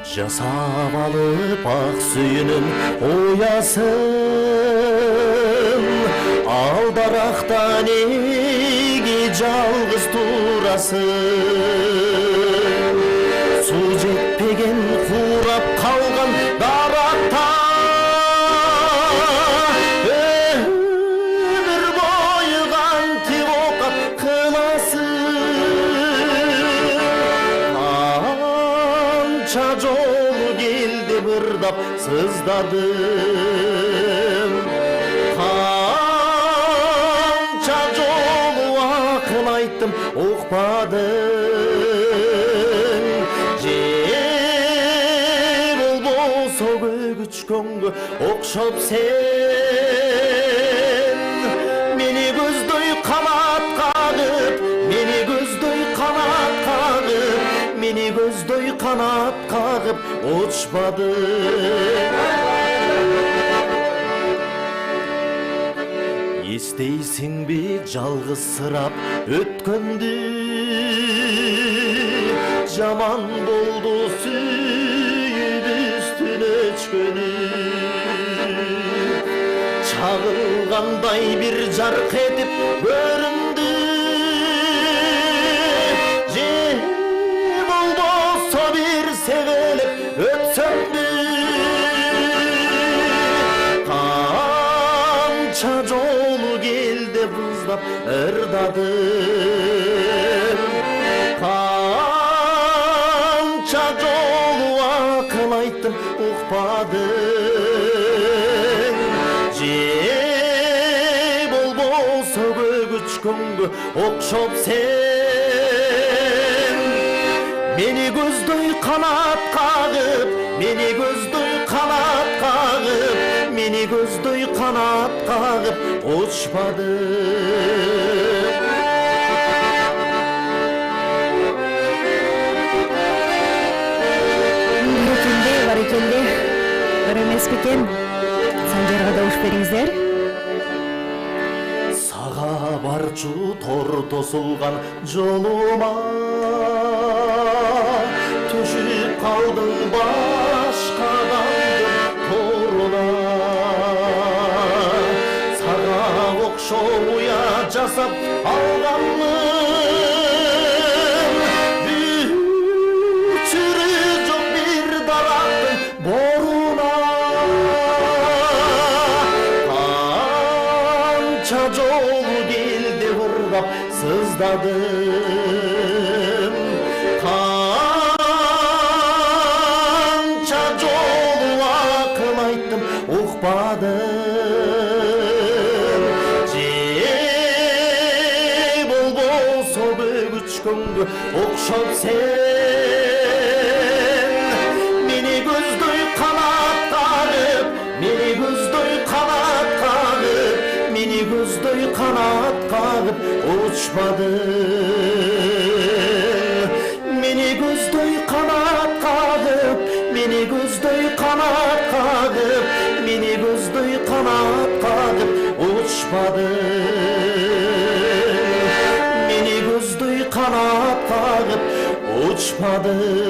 Жасап алып ак сүйүнүн уясын, ал даракта неге жалгыз турасың? Суу жетпеген курап калган даракта өмүр бою кантип окап кыласың? Канча жолу келди бырдап сыздадым, канча жолу акыл айттым укпадың. Же болбосо көгүчкөнгө окшоп сен мени көздөй канат кагып, мени көздөй канат кагып, мени көздөй канат кагып учпадың. Эстейсиңби жалгызсырап өткөндү? Жаман болду сүйүбүздүн өчкөнү. Чагылгандай бир жарк этип көрүндү. Же болбосо бир себелеп өтсөмдү. Канча жолу келди быздап ырдадым, канча жолу акыл айттым укпадың. Же болбосо көгүчкөнгө окшоп сен мени көздөй канат кагып, мени көздөй канат кагып, мени көздөй канат кагып учпадың. Бар экенде, бар эмес бекен? Санжарга добуш бериңиздер. Сага барчу тор тосулган жолума төшүп калдың башка адамдын торуна. Сага окшоо уят жасап алганмын, бүчүрү жок бир дарактын боруна. Канча жолу келди бырдап сыздадым, канча жолу акыл айттым укпадым. Же болбосо көгүчкөнгө окшоп сен мени көздөй канат кагып, мени көздөй канат кагып, мени көздөй канат кагып учпадың. Мени көздөй канат кагып, мени көздөй канат кагып, мени көздөй канат кагып учпадың. Мени көздөй канат кагып учпадың.